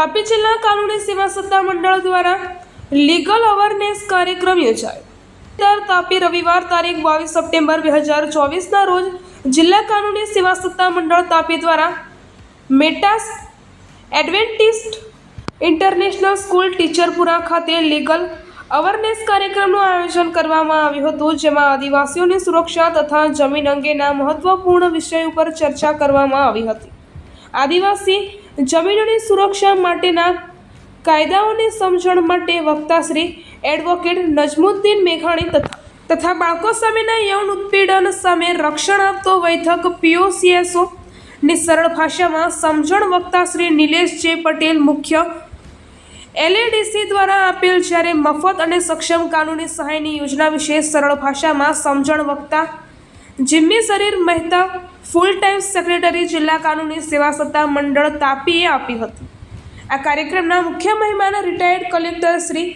તાપી જિલ્લા કાનૂની સેવા સત્તા મંડળ દ્વારા લીગલ અવેરનેસ કાર્યક્રમ યોજાયો। તાપી રવિવાર તારીખ 22 સપ્ટેમ્બર 2024ના રોજ જિલ્લા કાનૂની સેવા સત્તા મંડળ તાપી દ્વારા મેટાસ એડવેન્ટિસ્ટ ઇન્ટરનેશનલ સ્કૂલ ટીચરપુરા ખાતે લીગલ અવેરનેસ કાર્યક્રમનું આયોજન કરવામાં આવ્યું હતું, જેમાં આદિવાસીઓની સુરક્ષા તથા જમીન અંગેના મહત્વપૂર્ણ વિષય ઉપર ચર્ચા કરવામાં આવી હતી। આદિવાસી જમીનોની સુરક્ષા માટેના કાયદાઓની સમજણ માટે વક્તા શ્રી એડવોકેટ નજમુદ્દીન મેઘાણી તથા બાળકો સામેના યૌન ઉત્પીડન સામે રક્ષણ આપતો વૈધક POCSO ની સરળ ભાષામાં સમજણ વક્તા શ્રી નિલેશ જે પટેલ મુખ્ય LADC દ્વારા આપેલ, જ્યારે મફત અને સક્ષમ કાનૂની સહાયની યોજના વિશે સરળ ભાષામાં સમજણ વક્તા જિમ્મી શરીર મહેતા ફૂલ ટાઈમ સેક્રેટરી જિલ્લા કાનૂની સેવા સત્તા મંડળ તાપીએ આપી હતી। આ કાર્યક્રમના મુખ્ય મહેમાન retired collector Shri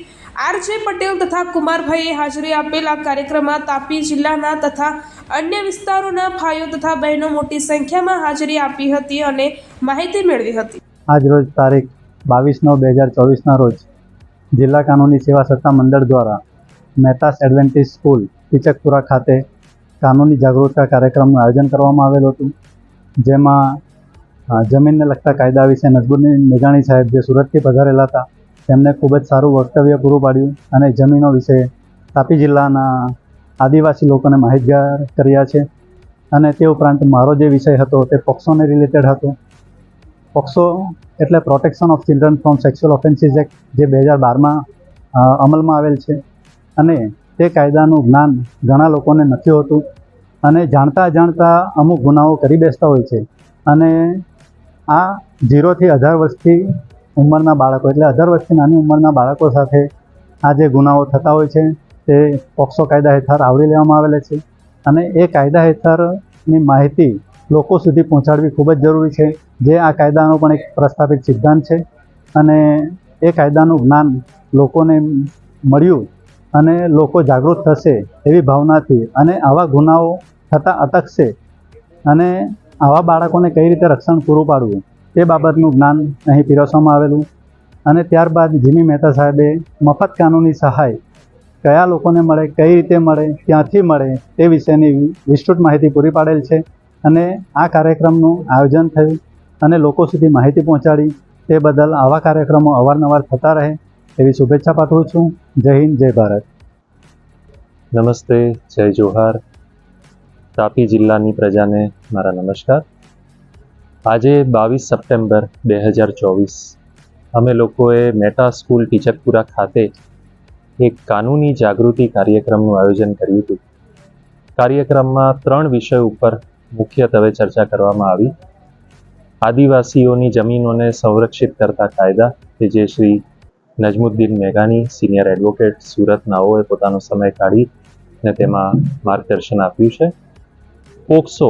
RJ Patel તથા કુમારભાઈએ હાજરી આપેલ। આ કાર્યક્રમમાં તાપી જિલ્લાના તથા અન્ય વિસ્તારોના ભાઈઓ તથા બહેનો મોટી સંખ્યામાં હાજરી આપી હતી અને માહિતી મેળવી હતી। આજ રોજ તારીખ 22/9/2024ના રોજ જિલ્લા કાનૂની સેવા સત્તા મંડળ દ્વારા મેટાસ એડવેન્ટિસ્ટ સ્કૂલ ટીચરપુરા ખાતે કાનૂની જાગૃતતા કાર્યક્રમનું આયોજન કરવામાં આવેલું હતું, જેમાં જમીનને લગતા કાયદા વિશે નજમુદ્દીન મેઘાણી સાહેબ જે સુરતથી પધારેલા હતા, તેમણે ખૂબ જ સારું વક્તવ્ય પૂરું પાડ્યું અને જમીનો વિશે તાપી જિલ્લાના આદિવાસી લોકોને માહિતગાર કર્યા છે। અને તે ઉપરાંત મારો જે વિષય હતો તે પોક્સોને રિલેટેડ હતો। પોક્સો એટલે protection of children from sexual offences act, જે 2012માં અમલમાં આવેલ છે અને તે કાયદાનું જ્ઞાન ઘણા લોકોને નથી હોતું અને જાણતા અમુક ગુનાઓ કરી બેસતા હોય છે। અને આ 0 થી 18 વર્ષથી ઉંમરના બાળકો એટલે 18 વર્ષથી નાની ઉંમરના બાળકો સાથે આ જે ગુનાઓ થતા હોય છે તે પોક્સો કાયદા હેઠળ આવરી લેવામાં આવેલા છે અને એ કાયદા હેઠળની માહિતી લોકો સુધી પહોંચાડવી ખૂબ જ જરૂરી છે, જે આ કાયદાનો પણ એક પ્રસ્થાપિત સિદ્ધાંત છે અને એ કાયદાનું જ્ઞાન લોકોને મળ્યું અને લોકો જાગૃત થશે એવી ભાવનાથી અને આવા ગુનાઓ થતાં અટકશે અને આવા બાળકોને કઈ રીતે રક્ષણ પૂરું પાડવું તે બાબતનું જ્ઞાન અહીં પીરસવામાં આવેલું। અને ત્યારબાદ જિમ્મી મહેતા સાહેબે મફત કાનૂની સહાય કયા લોકોને મળે, કઈ રીતે મળે, ક્યાંથી મળે તે વિશેની વિસ્તૃત માહિતી પૂરી પાડેલ છે અને આ કાર્યક્રમનું આયોજન થયું અને લોકો સુધી માહિતી પહોંચાડી। તે બદલ આવા કાર્યક્રમો અવારનવાર થતા રહે એવી શુભેચ્છા પાઠવું છું। જય હિન્દ, જય ભારત। નમસ્તે, જય જોહાર। તાપી જિલ્લાની પ્રજાને મારા નમસ્કાર। આજે 22 સપ્ટેમ્બર 2024 અમે લોકોએ મેટા સ્કૂલ ટીચરપુરા ખાતે એક કાનૂની જાગૃતિ કાર્યક્રમનું આયોજન કર્યું હતું। કાર્યક્રમમાં 3 વિષય ઉપર મુખ્યત્વે ચર્ચા કરવામાં આવી। આદિવાસીઓની જમીનોને સંરક્ષિત કરતા કાયદા કે જે શ્રી નજમુદ્દીન મેઘાણી સિનિયર એડવોકેટ સુરતનાઓએ પોતાનો સમય કાઢીને તેમાં માર્ગદર્શન આપ્યું છે। પોક્સો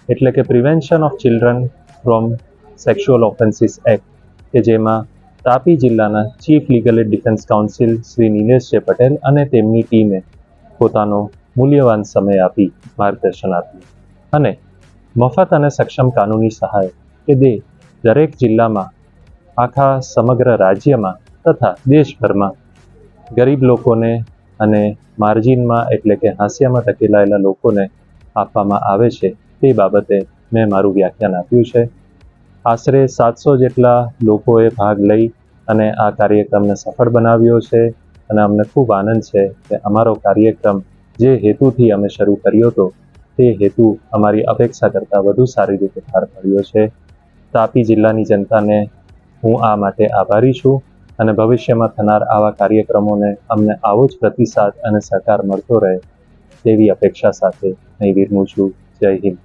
એટલે કે prevention of children from sexual offences act, કે જેમાં તાપી જિલ્લાના chief legal add defence council Shri Nilesh જે પટેલ અને તેમની ટીમે પોતાનો મૂલ્યવાન સમય આપી માર્ગદર્શન આપ્યું અને મફત અને સક્ષમ કાનૂની સહાય કે દરેક જિલ્લામાં, આખા સમગ્ર રાજ્યમાં તથા દેશભરમાં ગરીબ લોકોને અને માર્જિનમાં એટલે કે હાંસિયામાં ધકેલાયેલા લોકોને આપવામાં આવે છે તે બાબતે મેં મારું વ્યાખ્યાન આપ્યું છે। આશરે 700 જેટલા લોકોએ ભાગ લઈ અને આ કાર્યક્રમને સફળ બનાવ્યો છે અને અમને ખૂબ આનંદ છે કે અમારો કાર્યક્રમ જે હેતુથી અમે શરૂ કર્યો હતો તે હેતુ અમારી અપેક્ષા કરતાં વધુ સારી રીતે પાર પાડ્યો છે। તાપી જિલ્લાની જનતાને હું આ માટે આભારી છું અને ભવિષ્યમાં થનાર આવા કાર્યક્રમોને અમને આવો જ પ્રતિસાદ અને સહકાર મળતો રહે તેવી અપેક્ષા સાથે અહીં વિરમું છું। જય હિન્દ।